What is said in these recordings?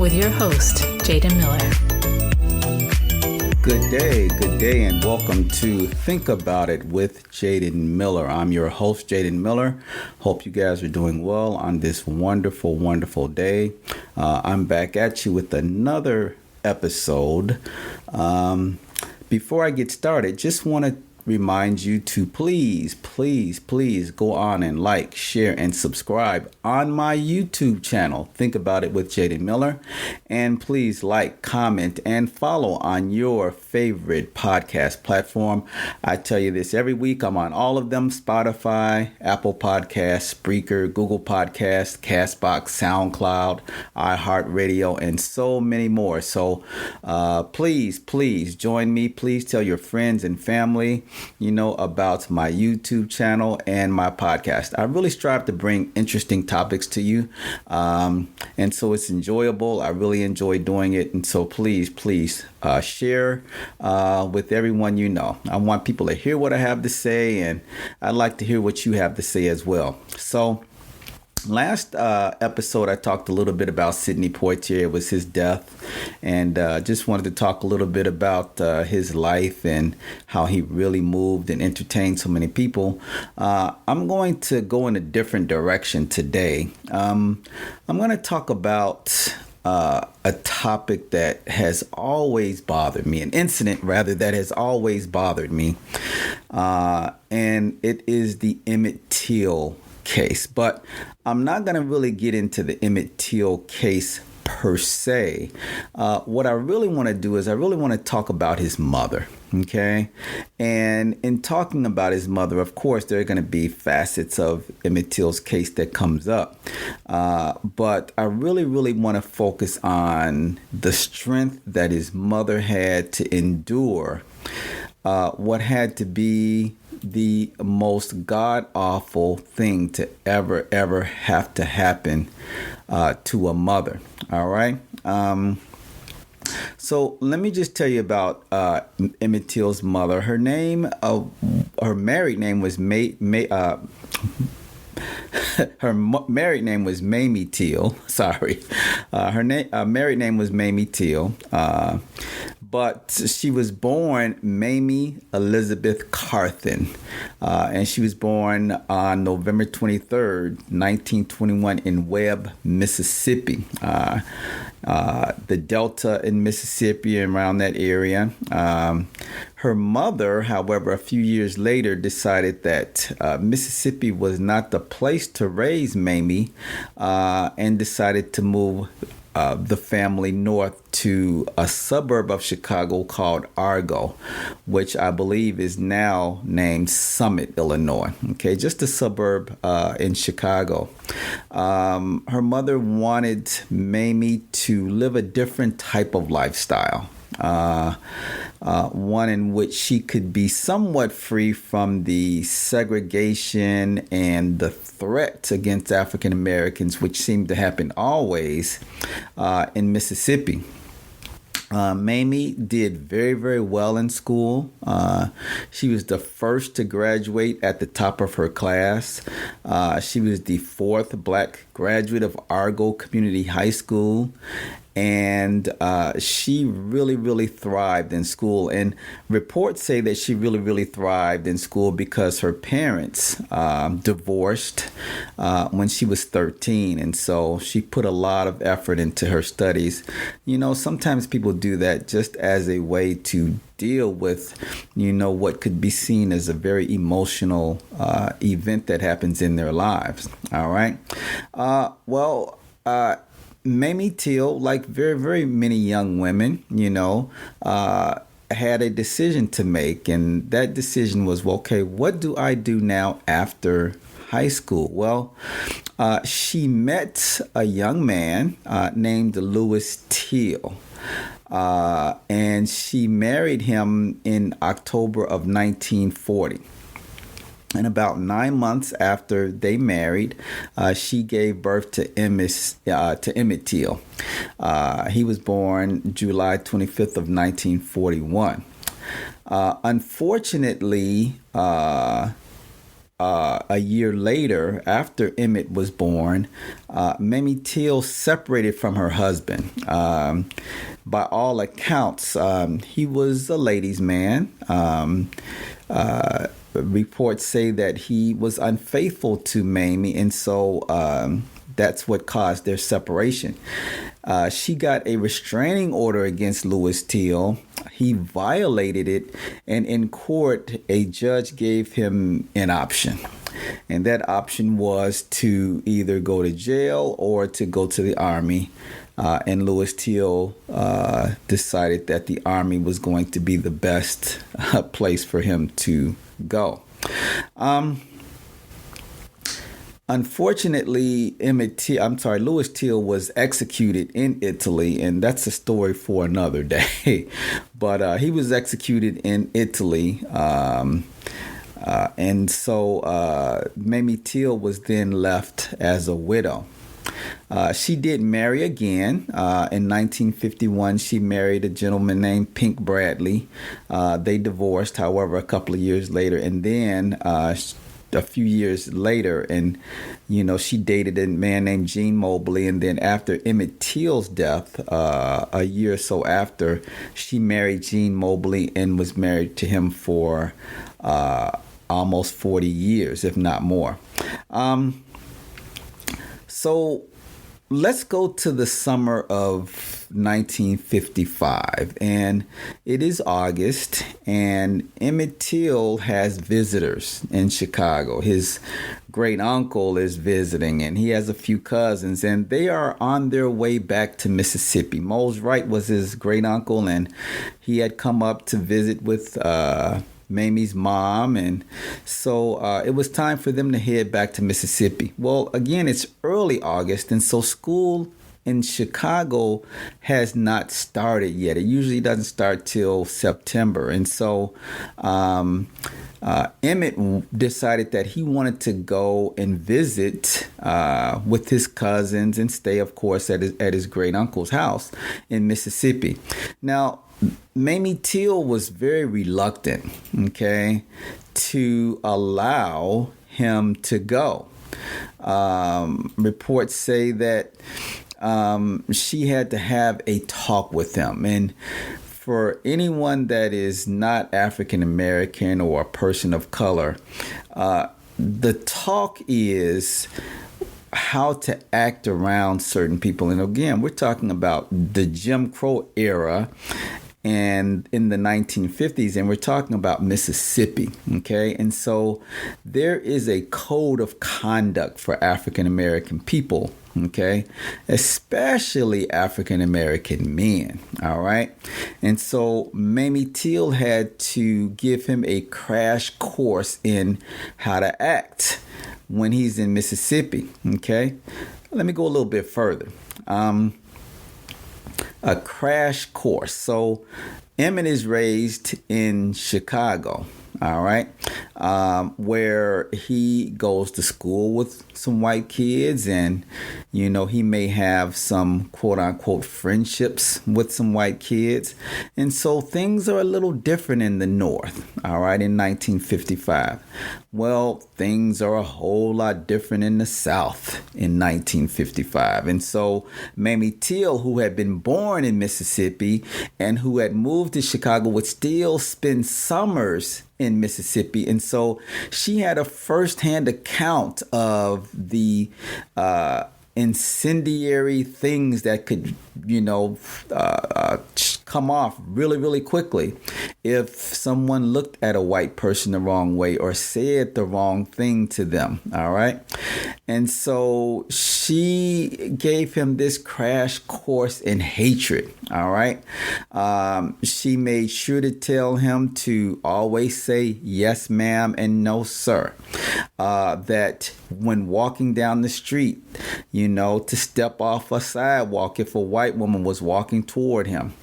with your host, Jaden Miller. Good day, and welcome to Think About It with Jaden Miller. I'm your host, Jaden Miller. Hope you guys are doing well on this wonderful, wonderful day. I'm back at you with another episode. Before I get started, just want to remind you to please go on and like, share, and subscribe on my YouTube channel, Think About It with Jaden Miller. And please like, comment, and follow on your favorite podcast platform. I tell you this every week. I'm on all of them: Spotify, Apple Podcasts, Spreaker, Google Podcasts, Castbox, SoundCloud, iHeartRadio, and so many more. So please join me. Please tell your friends and family about my YouTube channel and my podcast. I really strive to bring interesting topics to you. And so it's enjoyable. I really enjoy doing it. And so please share with everyone you know. I want people to hear what I have to say, and I'd like to hear what you have to say as well. So last episode, I talked a little bit about Sidney Poitier. It was his death, and just wanted to talk a little bit about his life and how he really moved and entertained so many people. I'm going to go in a different direction today. I'm going to talk about a topic that has always bothered me, an incident rather that has always bothered me, and it is the Emmett Till case. But I'm not going to really get into the Emmett Till case per se. What I really want to do is I really want to talk about his mother. Okay. And in talking about his mother, of course, there are going to be facets of Emmett Till's case that comes up. But I really want to focus on the strength that his mother had to endure what had to be the most god-awful thing to ever have to happen to a mother. All right. So let me just tell you about Emmett Till's mother. Her married name was married name was Mamie Till. Sorry. Her married name was Mamie Till. But she was born Mamie Elizabeth Carthen, and she was born on November 23rd, 1921 in Webb, Mississippi, the Delta in Mississippi and around that area. Her mother, however, a few years later decided that Mississippi was not the place to raise Mamie, and decided to move the family north to a suburb of Chicago called Argo, which I believe is now named Summit, Illinois. Okay, just a suburb in Chicago. Her mother wanted Mamie to live a different type of lifestyle. One in which she could be somewhat free from the segregation and the threat against African Americans, which seemed to happen always in Mississippi. Mamie did very well in school. She was the first to graduate at the top of her class. She was the fourth Black graduate of Argo Community High School. And she really thrived in school. And reports say that she really thrived in school because her parents divorced when she was 13. And so she put a lot of effort into her studies. Sometimes people do that just as a way to deal with, what could be seen as a very emotional event that happens in their lives. All right. Mamie Till, like very many young women, had a decision to make. And that decision was, okay, what do I do now after high school? Well, she met a young man named Louis Till. And she married him in October of 1940. And about 9 months after they married, she gave birth to Emmett Till. He was born July 25th of 1941. Unfortunately, a year later, after Emmett was born, Mamie Till separated from her husband. By all accounts, he was a ladies' man. Reports say that he was unfaithful to Mamie, and so that's what caused their separation. She got a restraining order against Louis Till. He violated it, and in court, a judge gave him an option. And that option was to either go to jail or to go to the Army. And Louis Till decided that the Army was going to be the best place for him to go. Unfortunately, Louis Till was executed in Italy, and that's a story for another day. But he was executed in Italy, and so Mamie Till was then left as a widow. She did marry again. In 1951, she married a gentleman named Pink Bradley. They divorced, however, a couple of years later, and then a few years later, and she dated a man named Gene Mobley, and then after Emmett Till's death, a year or so after, she married Gene Mobley and was married to him for almost 40 years, if not more. So let's go to the summer of 1955, and it is August, and Emmett Till has visitors in Chicago. His great uncle is visiting, and he has a few cousins, and they are on their way back to Mississippi. Mose Wright was his great uncle, and he had come up to visit with Mamie's mom, and so it was time for them to head back to Mississippi. Well, again, it's early August, and so school in Chicago has not started yet. It usually doesn't start till September, and so Emmett decided that he wanted to go and visit with his cousins and stay, of course, at his great uncle's house in Mississippi. Now, Mamie Till was very reluctant, to allow him to go. Reports say that she had to have a talk with him. And for anyone that is not African American or a person of color, the talk is how to act around certain people. And again, we're talking about the Jim Crow era and in the 1950s, and we're talking about Mississippi, And so there is a code of conduct for African American people, especially African American men, all right? And so Mamie Till had to give him a crash course in how to act when he's in Mississippi, Let me go a little bit further. A crash course. So Emmett is raised in Chicago, all right, where he goes to school with some white kids, and he may have some quote unquote friendships with some white kids, and so things are a little different in the North, all right, in 1955. Well, things are a whole lot different in the South in 1955. And so Mamie Till, who had been born in Mississippi and who had moved to Chicago, would still spend summers in Mississippi. And so she had a firsthand account of the incendiary things that could, come off really, really quickly if someone looked at a white person the wrong way or said the wrong thing to them. All right. And so she gave him this crash course in hatred. All right. She made sure to tell him to always say yes, ma'am, and no, sir. That when walking down the street, to step off a sidewalk if a white woman was walking toward him,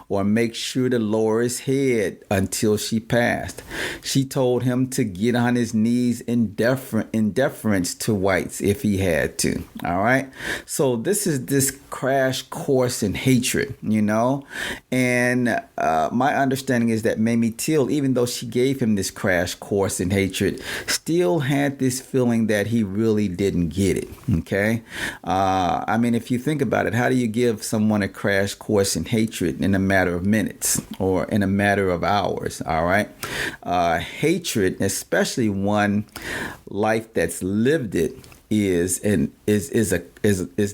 or make sure to lower his head until she passed. She told him to get on his knees in deference to whites if he had to. All right. So this is this crash course in hatred, and my understanding is that Mamie Till, even though she gave him this crash course in hatred, still had this feeling that he really didn't get it. Okay. I mean, if you think about it, how do you give someone a crash course in hatred in a matter of minutes or in a matter of hours? All right. Hatred, especially one life that's lived it, is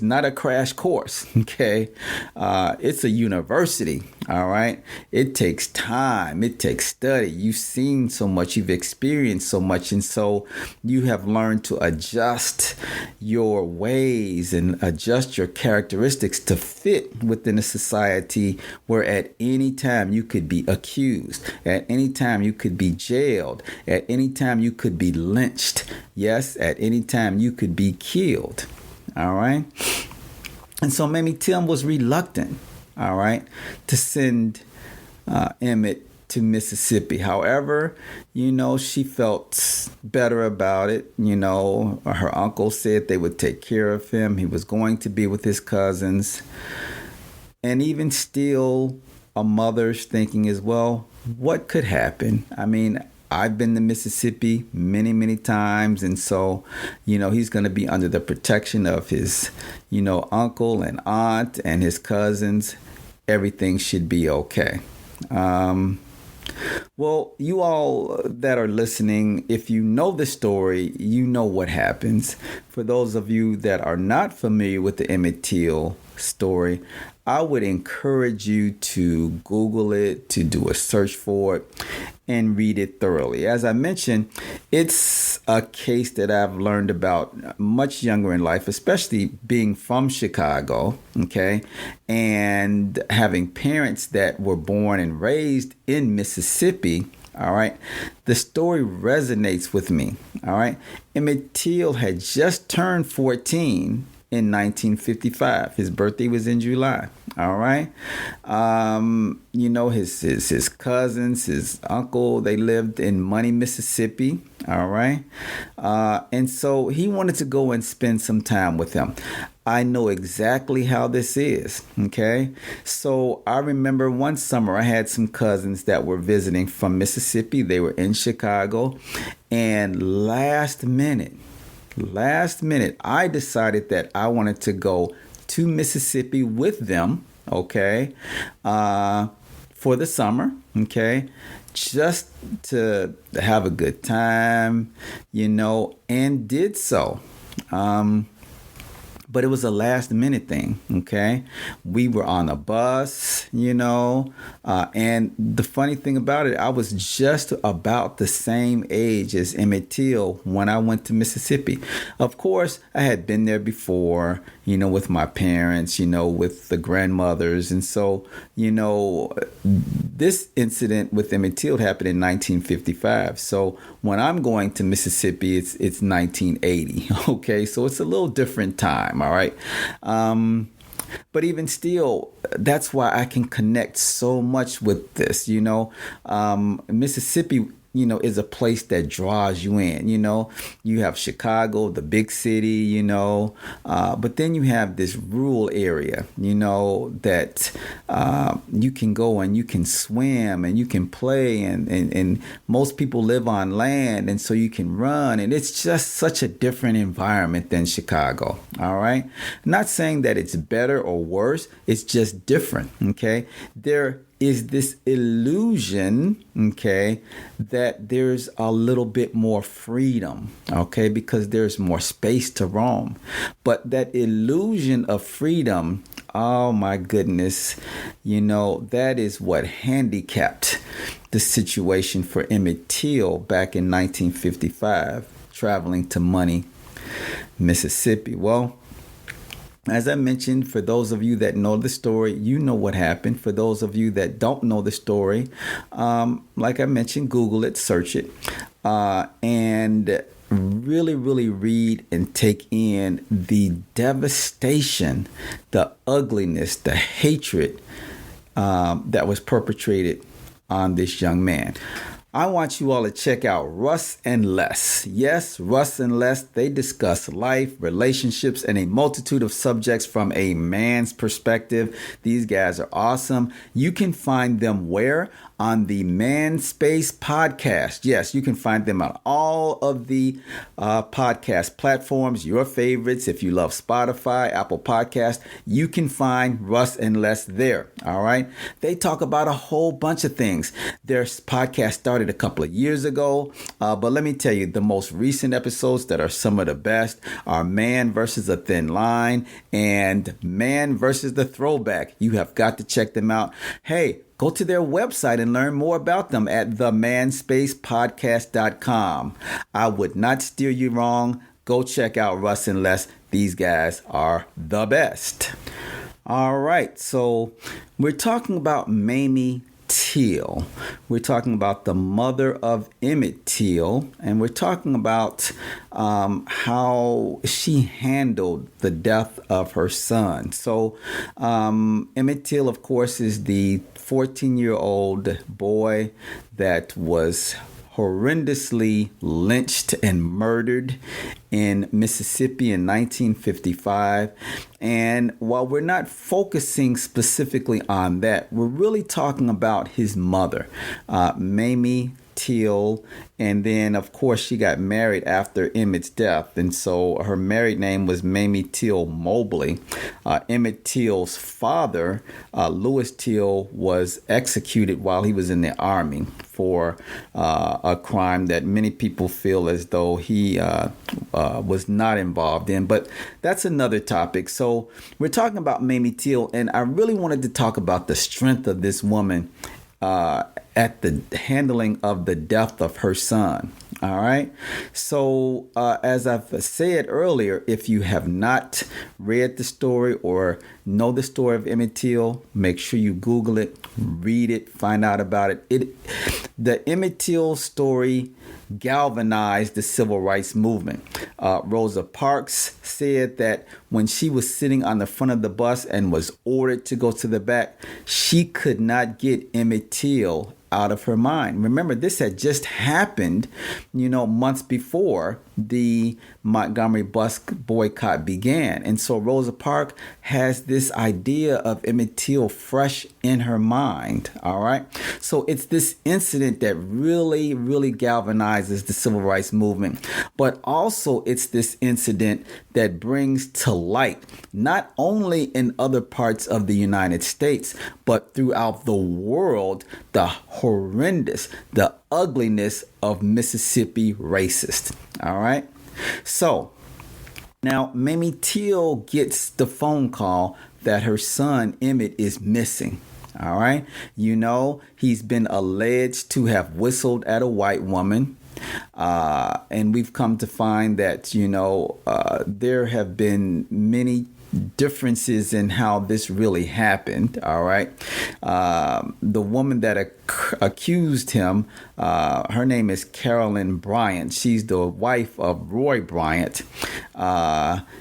not a crash course. Okay. It's a university. All right. It takes time. It takes study. You've seen so much. You've experienced so much. And so you have learned to adjust your ways and adjust your characteristics to fit within a society where at any time you could be accused. At any time you could be jailed. At any time you could be lynched. Yes, at any time you could be killed. All right. And so Mamie Till was reluctant, all right, to send Emmett to Mississippi. However, she felt better about it. Her uncle said they would take care of him. He was going to be with his cousins. And even still, a mother's thinking as well, what could happen? I mean, I've been to Mississippi many, many times. And so, he's going to be under the protection of his, uncle and aunt and his cousins. Everything should be okay. Well, you all that are listening, if you know the story, you know what happens. For those of you that are not familiar with the Emmett Till story, I would encourage you to Google it, to do a search for it, and read it thoroughly. As I mentioned, it's a case that I've learned about much younger in life, especially being from Chicago, okay, and having parents that were born and raised in Mississippi. All right. The story resonates with me. All right. Emmett Till had just turned 14 in 1955. His birthday was in July. All right. His cousins, his uncle, they lived in Money, Mississippi. All right. And so he wanted to go and spend some time with him. I know exactly how this is. Okay. So I remember one summer I had some cousins that were visiting from Mississippi. They were in Chicago. And last minute, I decided that I wanted to go to Mississippi with them, okay, for the summer, okay, just to have a good time, and did so. But it was a last minute thing. Okay. We were on a bus, and the funny thing about it, I was just about the same age as Emmett Till when I went to Mississippi. Of course, I had been there before, with my parents, with the grandmothers. And so, this incident with Emmett Till happened in 1955. So when I'm going to Mississippi, it's 1980. Okay. So it's a little different time. All right. But even still, that's why I can connect so much with this. Mississippi, is a place that draws you in. You have Chicago, the big city, but then you have this rural area, that you can go and you can swim and you can play, and most people live on land, and so you can run, and it's just such a different environment than Chicago. All right. Not saying that it's better or worse. It's just different. Okay. There is this illusion, okay, that there's a little bit more freedom, okay, because there's more space to roam. But that illusion of freedom, oh my goodness, that is what handicapped the situation for Emmett Till back in 1955, traveling to Money, Mississippi. Well, as I mentioned, for those of you that know the story, you know what happened. For those of you that don't know the story, like I mentioned, Google it, search it, and really, really read and take in the devastation, the ugliness, the hatred that was perpetrated on this young man. I want you all to check out Russ and Les. Yes, Russ and Les, they discuss life, relationships, and a multitude of subjects from a man's perspective. These guys are awesome. You can find them where? On the Man Space podcast. Yes, you can find them on all of the podcast platforms, your favorites. If you love Spotify, Apple Podcast, you can find Russ and Les there. All right. They talk about a whole bunch of things. Their podcast started a couple of years ago, but let me tell you, the most recent episodes that are some of the best are Man versus a Thin Line and Man versus the Throwback. You have got to check them out. Hey, go to their website and learn more about them at themanspacepodcast.com. I would not steer you wrong. Go check out Russ and Les. These guys are the best. All right, so we're talking about Mamie Till. We're talking about the mother of Emmett Till, and we're talking about how she handled the death of her son. So Emmett Till, of course, is the 14-year-old boy that was horrendously lynched and murdered in Mississippi in 1955. And while we're not focusing specifically on that, we're really talking about his mother, Mamie Till. And then, of course, she got married after Emmett's death. And so her married name was Mamie Till-Mobley. Emmett Till's father, Louis Till, was executed while he was in the Army for a crime that many people feel as though he was not involved in. But that's another topic. So we're talking about Mamie Till, and I really wanted to talk about the strength of this woman at the handling of the death of her son. All right. So as I've said earlier, if you have not read the story or know the story of Emmett Till, make sure you Google it, read it, find out about it. The Emmett Till story galvanized the civil rights movement. Rosa Parks said that when she was sitting on the front of the bus and was ordered to go to the back, she could not get Emmett Till out of her mind. Remember, this had just happened, months before the Montgomery bus boycott began. And so Rosa Parks has this idea of Emmett Till fresh in her mind. All right. So it's this incident that really, really galvanizes the civil rights movement. But also it's this incident that brings to light, not only in other parts of the United States, but throughout the world, the horrendous, the ugliness of Mississippi racist. All right. So now Mamie Till gets the phone call that her son Emmett is missing. All right. He's been alleged to have whistled at a white woman. And we've come to find that, there have been many differences in how this really happened. All right. The woman that accused him, her name is Carolyn Bryant. She's the wife of Roy Bryant.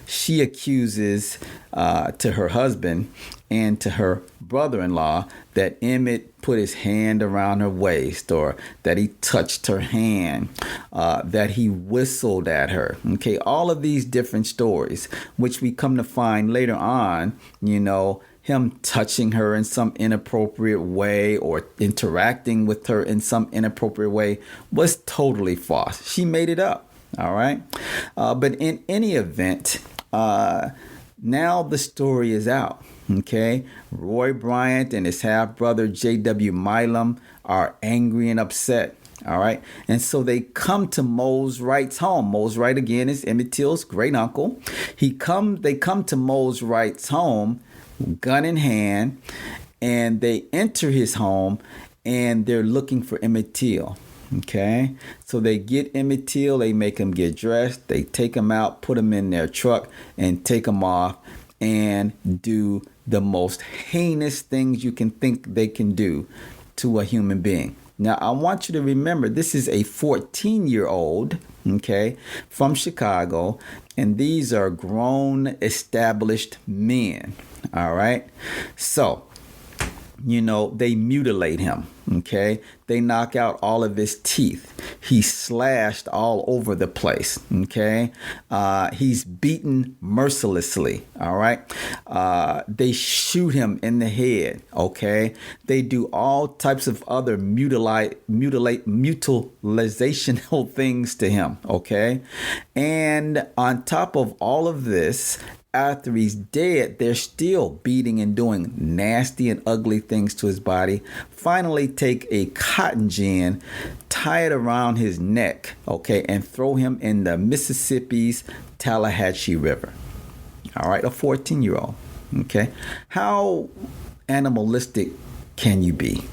She accuses to her husband and to her brother-in-law that Emmett put his hand around her waist, or that he touched her hand, that he whistled at her. Okay, all of these different stories, which we come to find later on, him touching her in some inappropriate way or interacting with her in some inappropriate way, was totally false. She made it up. All right. But in any event, now the story is out. Okay, Roy Bryant and his half-brother J.W. Milam are angry and upset. All right, and so they come to Mose Wright's home. Mose Wright, again, is Emmett Till's great uncle. They come to Mose Wright's home, gun in hand, and they enter his home, and they're looking for Emmett Till. Okay, so they get Emmett Till, they make him get dressed, they take him out, put him in their truck, and take him off and do the most heinous things you can think they can do to a human being. Now, I want you to remember, this is a 14-year-old, okay, from Chicago, and these are grown, established men, all right? So they mutilate him. Okay. They knock out all of his teeth. He's slashed all over the place. Okay. He's beaten mercilessly. All right. They shoot him in the head. Okay. They do all types of other mutilational things to him. Okay. And on top of all of this, after he's dead, they're still beating and doing nasty and ugly things to his body. Finally, take a cotton gin, tie it around his neck, okay, and throw him in the Mississippi's Tallahatchie River. All right, a 14-year-old. Okay, how animalistic can you be?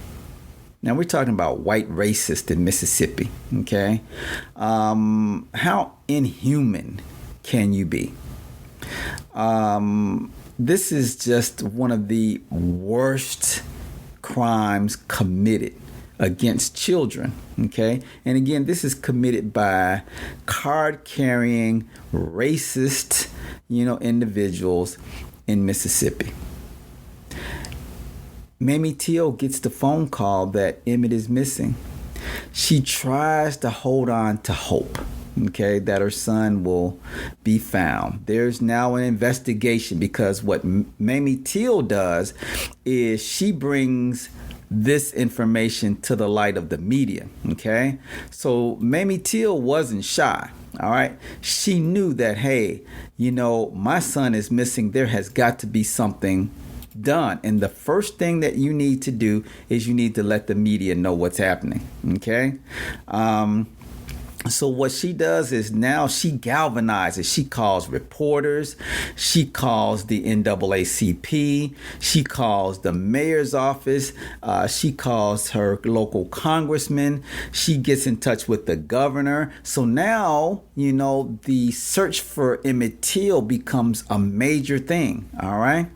Now we're talking about white racists in Mississippi. Okay, how inhuman can you be? This is just one of the worst crimes committed against children. Okay. And again, this is committed by card-carrying, racist, individuals in Mississippi. Mamie Till gets the phone call that Emmett is missing. She tries to hold on to hope. Okay, that her son will be found. There's now an investigation because what Mamie Till does is she brings this information to the light of the media. Okay, so Mamie Till wasn't shy. All right, she knew that, hey, my son is missing. There has got to be something done. And the first thing that you need to do is you need to let the media know what's happening. Okay. So what she does is now she galvanizes. She calls reporters. She calls the NAACP. She calls the mayor's office. She calls her local congressman. She gets in touch with the governor. So now, the search for Emmett Till becomes a major thing. All right.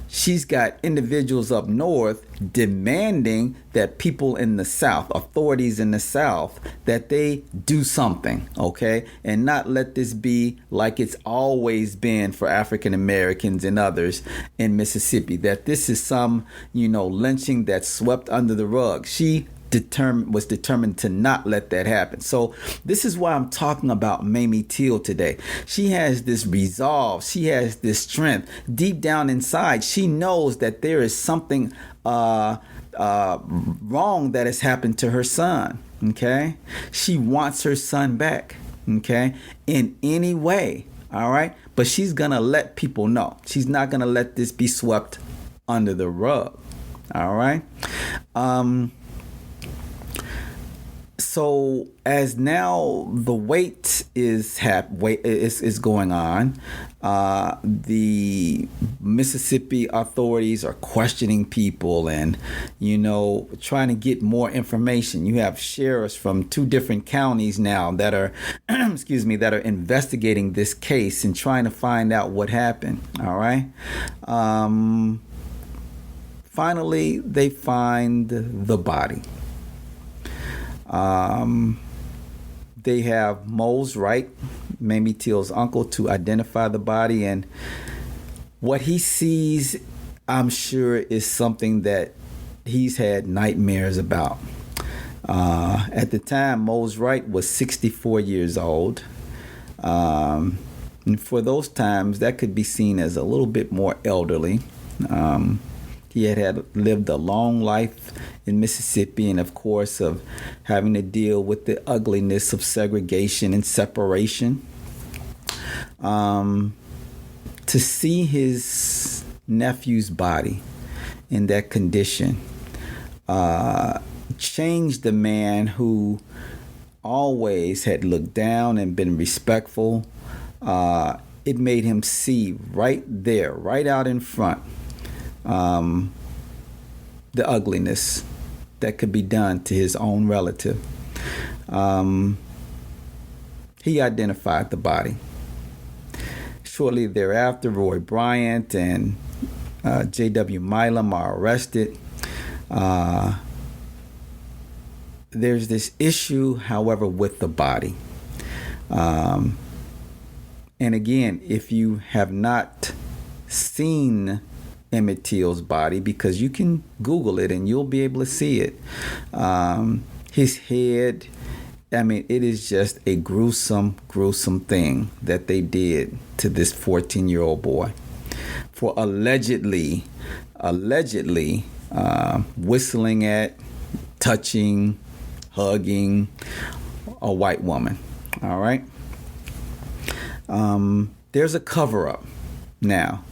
She's got individuals up north demanding that people in the South, authorities in the South, that they do something, okay? And not let this be like it's always been for African Americans and others in Mississippi, that this is some, lynching that's swept under the rug. She was determined to not let that happen. So this is why I'm talking about Mamie Till today. She has this resolve. She has this strength. Deep down inside, she knows that there is something wrong that has happened to her son. Okay? She wants her son back. Okay? In any way. All right? But she's going to let people know. She's not going to let this be swept under the rug. All right? So as now the wait is going on, the Mississippi authorities are questioning people and, trying to get more information. You have sheriffs from 2 different counties now that are, that are investigating this case and trying to find out what happened. All right. Finally, they find the body. They have Mose Wright, Mamie Till's uncle, to identify the body, and what he sees, I'm sure, is something that he's had nightmares about. At the time, Mose Wright was 64 years old. And for those times, that could be seen as a little bit more elderly. He had lived a long life in Mississippi, and of course of having to deal with the ugliness of segregation and separation. To see his nephew's body in that condition changed the man who always had looked down and been respectful. It made him see right there, right out in front, the ugliness that could be done to his own relative. He identified the body. Shortly thereafter, Roy Bryant and J.W. Milam are arrested. There's this issue, however, with the body. And again, if you have not seen Emmett Till's body, because you can Google it and you'll be able to see it. His head, I mean, it is just a gruesome, gruesome thing that they did to this 14-year-old boy for allegedly whistling at, touching, hugging a white woman. All right. There's a cover-up now.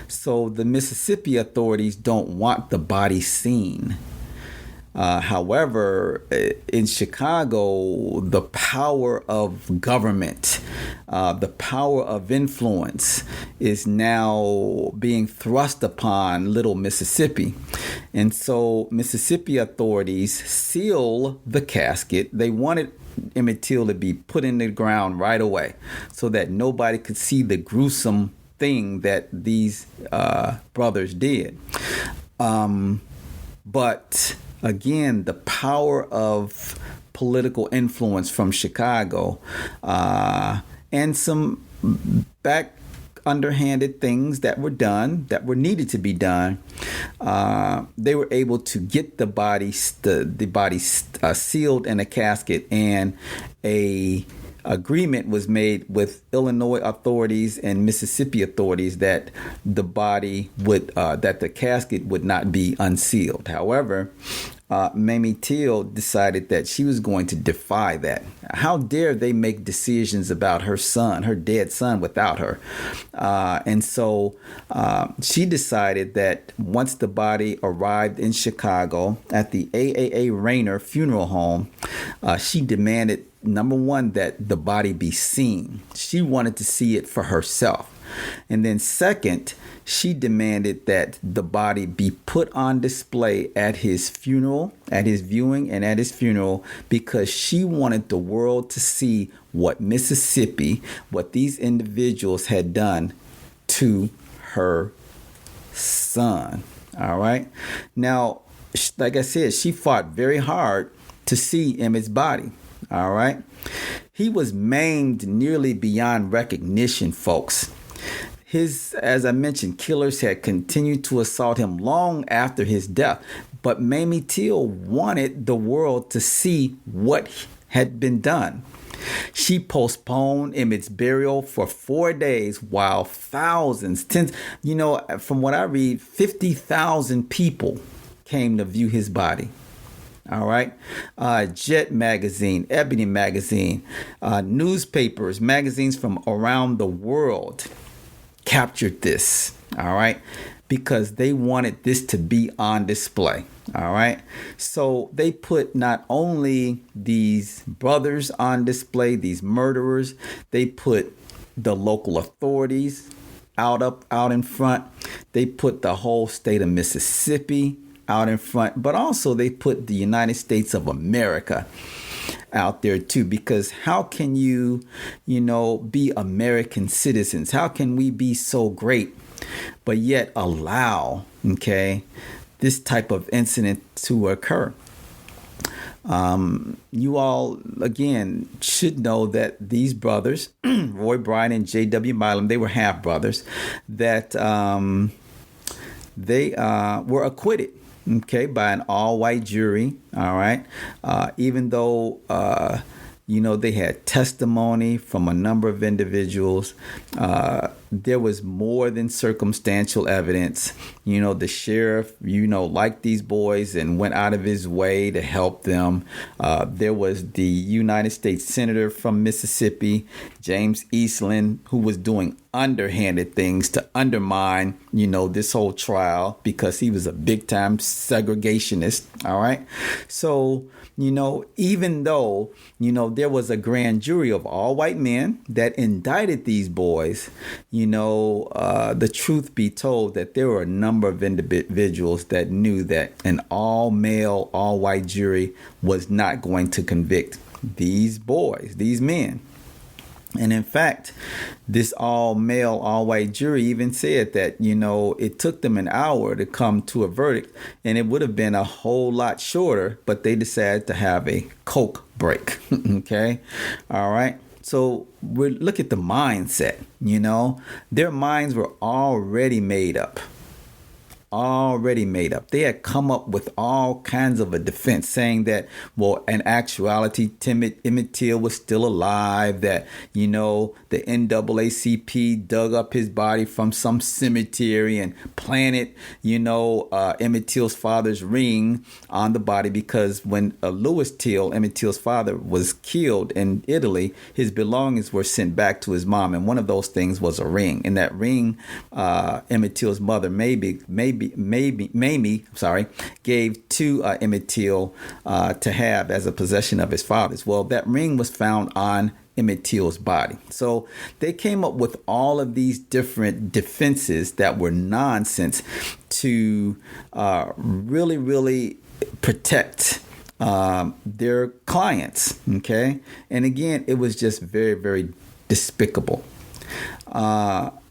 So the Mississippi authorities don't want the body seen. However, in Chicago, the power of government, the power of influence is now being thrust upon little Mississippi. And so Mississippi authorities seal the casket. They wanted Emmett Till to be put in the ground right away so that nobody could see the gruesome thing that these brothers did. But again, the power of political influence from Chicago and some back underhanded things that were done, that were needed to be done, they were able to get the body sealed in a casket, and a agreement was made with Illinois authorities and Mississippi authorities that the body would, that the casket would not be unsealed. However, Mamie Till decided that she was going to defy that. How dare they make decisions about her son, her dead son, without her? And so she decided that once the body arrived in Chicago at the AAA Rayner Funeral Home, she demanded, number one, that the body be seen. She wanted to see it for herself. And then second, she demanded that the body be put on display at his funeral, at his viewing and at his funeral, because she wanted the world to see what Mississippi, what these individuals had done to her son. All right. Now, like I said, she fought very hard to see Emmett's body. All right. He was maimed nearly beyond recognition, folks. As I mentioned, killers had continued to assault him long after his death. But Mamie Till wanted the world to see what had been done. She postponed Emmett's burial for 4 days while thousands, tens, from what I read, 50,000 people came to view his body. All right. Jet magazine, Ebony magazine, newspapers, magazines from around the world captured this. All right. Because they wanted this to be on display. All right. So they put not only these brothers on display, these murderers, they put the local authorities out in front. They put the whole state of Mississippi out in front, but also they put the United States of America out there too, because how can you be American citizens? How can we be so great, but yet allow, this type of incident to occur? You all, again, should know that these brothers, Roy Bryant and J.W. Milam, they were half brothers, that they were acquitted, by an all-white jury. All right. Even though, they had testimony from a number of individuals. There was more than circumstantial evidence. The sheriff, liked these boys and went out of his way to help them. There was the United States Senator from Mississippi, James Eastland, who was doing underhanded things to undermine, this whole trial, because he was a big time segregationist. All right. So, even though, there was a grand jury of all white men that indicted these boys, the truth be told that there were a number of individuals that knew that an all male, all white jury was not going to convict these boys, these men. And in fact, this all-male, all-white jury even said that, it took them an hour to come to a verdict, and it would have been a whole lot shorter, but they decided to have a Coke break. Okay. All right. So look at the mindset, their minds were already made up. already made up. They had come up with all kinds of a defense saying that, well, in actuality, Emmett Till was still alive, that, the NAACP dug up his body from some cemetery and planted, Emmett Till's father's ring on the body, because when Louis Till, Emmett Till's father, was killed in Italy, his belongings were sent back to his mom, and one of those things was a ring. And that ring, Emmett Till's mother, Mamie, gave to Emmett Till to have as a possession of his father's. Well, that ring was found on Emmett Till's body. So they came up with all of these different defenses that were nonsense to really, really protect their clients. Okay. And again, it was just very, very despicable.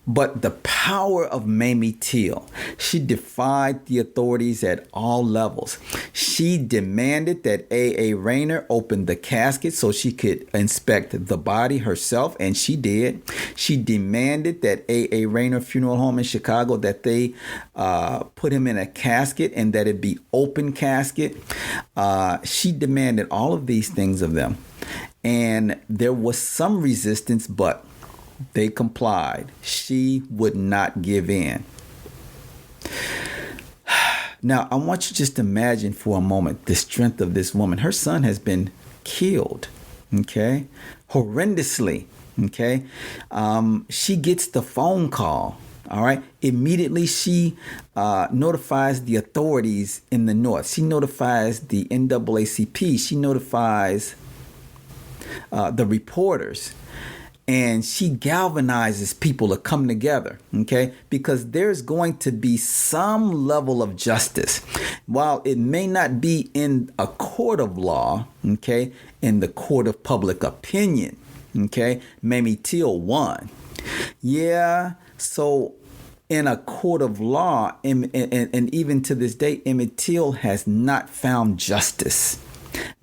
But the power of Mamie Till, she defied the authorities at all levels. She demanded that A.A. Rayner open the casket so she could inspect the body herself, and she did. She demanded that A.A. Rayner Funeral Home in Chicago, that they put him in a casket and that it be open casket. She demanded all of these things of them. And there was some resistance, but they complied. She would not give in. Now, I want you just to imagine for a moment the strength of this woman. Her son has been killed, okay, horrendously, okay. She gets the phone call, all right. Immediately, she notifies the authorities in the North. She notifies the NAACP. She notifies the reporters. And she galvanizes people to come together, okay? Because there's going to be some level of justice. While it may not be in a court of law, okay, in the court of public opinion, okay, Mamie Till won. Yeah, so in a court of law, and even to this day, Emmett Till has not found justice.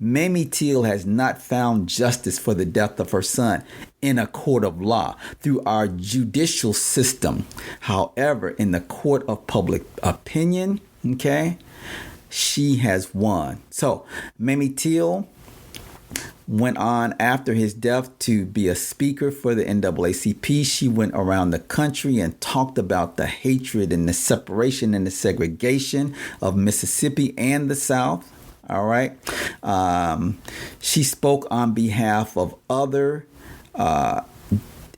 Mamie Till has not found justice for the death of her son in a court of law through our judicial system. However, in the court of public opinion, okay, she has won. So Mamie Till went on after his death to be a speaker for the NAACP. She went around the country and talked about the hatred and the separation and the segregation of Mississippi and the South. All right. She spoke on behalf of other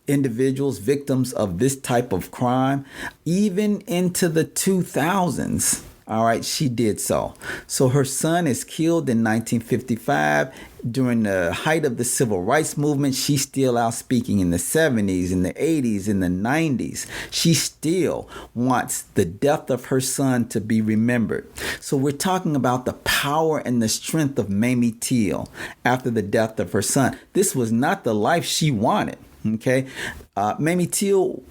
individuals, victims of this type of crime, even into the 2000s. All right, she did so. So her son is killed in 1955. During the height of the civil rights movement, she's still out speaking in the 70s, in the 80s, in the 90s. She still wants the death of her son to be remembered. So we're talking about the power and the strength of Mamie Till after the death of her son. This was not the life she wanted, okay? Mamie Till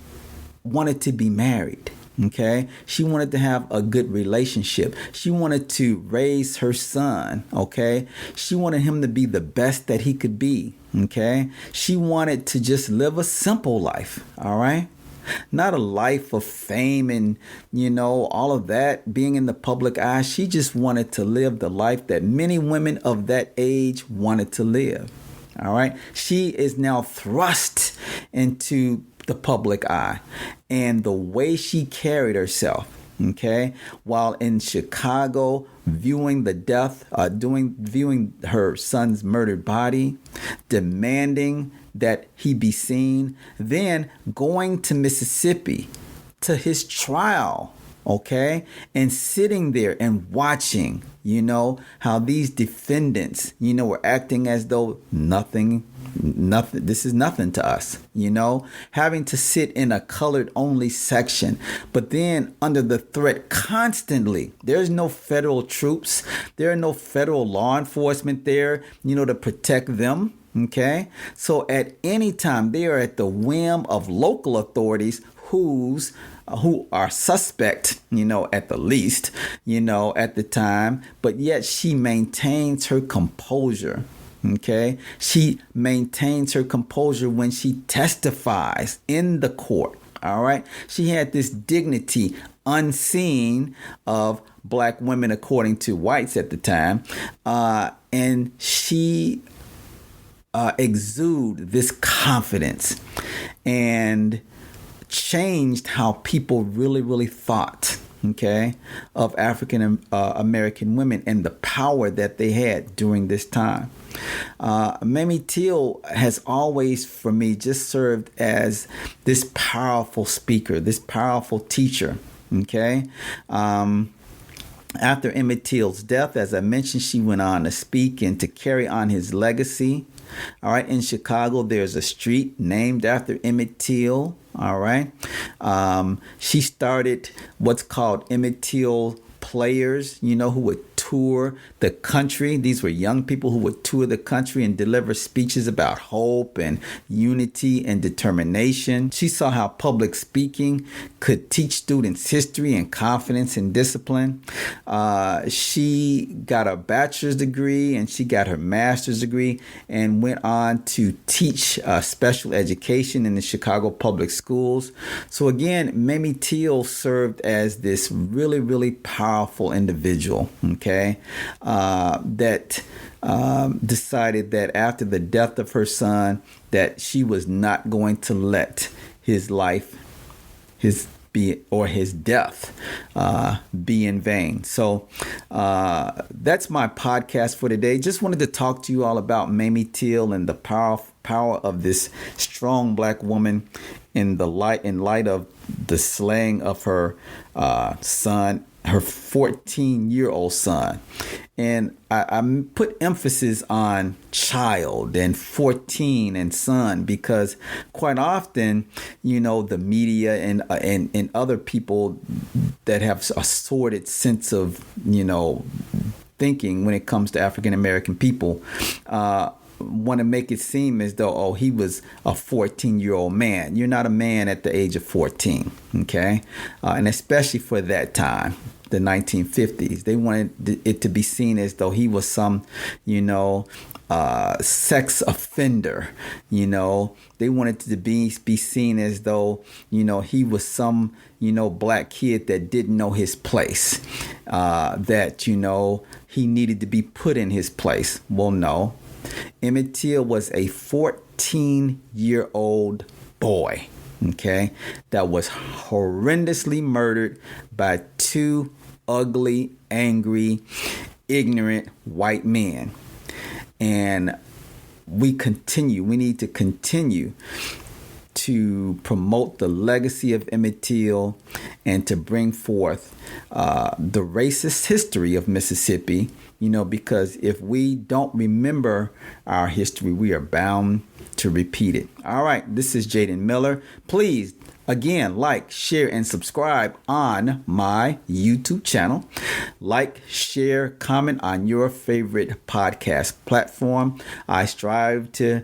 wanted to be married. Okay, she wanted to have a good relationship. She wanted to raise her son. Okay, she wanted him to be the best that he could be. Okay, she wanted to just live a simple life. All right, not a life of fame and, all of that, being in the public eye. She just wanted to live the life that many women of that age wanted to live. All right, she is now thrust into the public eye, and the way she carried herself, okay, while in Chicago viewing the death, viewing her son's murdered body, demanding that he be seen, then going to Mississippi to his trial, okay, and sitting there and watching, how these defendants, were acting as though nothing, this is nothing to us, having to sit in a colored only section, but then under the threat constantly. There's no federal troops. There are no federal law enforcement there, to protect them. Okay. So at any time they are at the whim of local authorities who are suspect, at the least, at the time, but yet she maintains her composure. Okay. She maintains her composure when she testifies in the court. All right. She had this dignity unseen of black women, according to whites at the time. And she exuded this confidence and changed how people really thought, okay, of African American women and the power that they had during this time. Mamie Till has always, for me, just served as this powerful speaker, this powerful teacher, okay? After Emmett Till's death, as I mentioned, she went on to speak and to carry on his legacy. All right. In Chicago, there's a street named after Emmett Till. All right. She started what's called Emmett Till Players, who would tour the country. These were young people who would tour the country and deliver speeches about hope and unity and determination. She saw how public speaking could teach students history and confidence and discipline. She got a bachelor's degree and she got her master's degree and went on to teach special education in the Chicago public schools. So again, Mamie Till served as this really powerful individual, okay, that decided that after the death of her son, that she was not going to let his life, his death be in vain. So that's my podcast for today. Just wanted to talk to you all about Mamie Till and the power of this strong black woman in light of the slaying of her son, her 14-year-old son. And I put emphasis on child and 14 and son because quite often, the media and other people that have a sordid sense of, thinking when it comes to African American people, want to make it seem as though, he was a 14-year-old man. You're not a man at the age of 14, okay? And especially for that time, the 1950s, they wanted it to be seen as though he was some, sex offender. They wanted to be seen as though, he was some, black kid that didn't know his place, that, he needed to be put in his place. Well, no. Emmett Till was a 14-year-old boy, okay, that was horrendously murdered by two ugly, angry, ignorant white men. And we need to continue to promote the legacy of Emmett Till and to bring forth the racist history of Mississippi, because if we don't remember our history, we are bound to repeat it. All right, this is Jaden Miller. Please, again, like, share, and subscribe on my YouTube channel. Like, share, comment on your favorite podcast platform. I strive to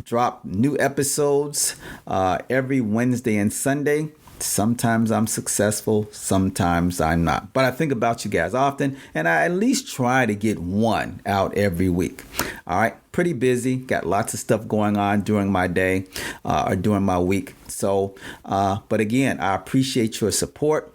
drop new episodes every Wednesday and Sunday. Sometimes I'm successful, sometimes I'm not. But I think about you guys often, and I at least try to get one out every week. All right, pretty busy. Got lots of stuff going on during my day or during my week. So, but again, I appreciate your support.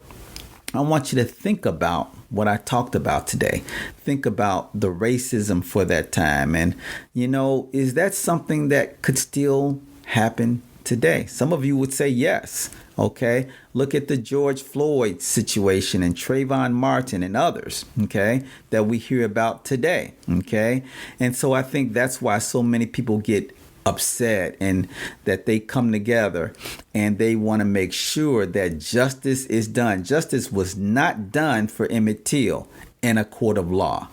I want you to think about what I talked about today. Think about the racism for that time. And, is that something that could still happen today? Some of you would say yes. Okay, look at the George Floyd situation and Trayvon Martin and others, okay, that we hear about today, okay? And so I think that's why so many people get upset and that they come together and they want to make sure that justice is done. Justice was not done for Emmett Till in a court of law.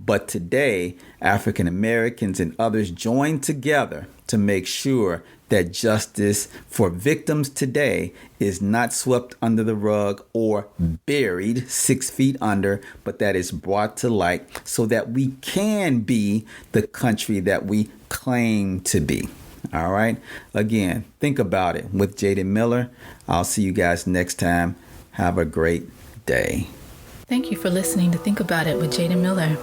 But today, African Americans and others join together to make sure that justice for victims today is not swept under the rug or buried 6 feet under, but that is brought to light so that we can be the country that we claim to be. All right. Again, think about it with Jaden Miller. I'll see you guys next time. Have a great day. Thank you for listening to Think About It with Jaden Miller.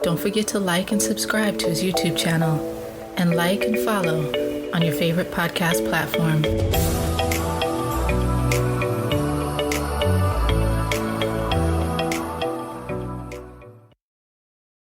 Don't forget to like and subscribe to his YouTube channel and like and follow on your favorite podcast platform.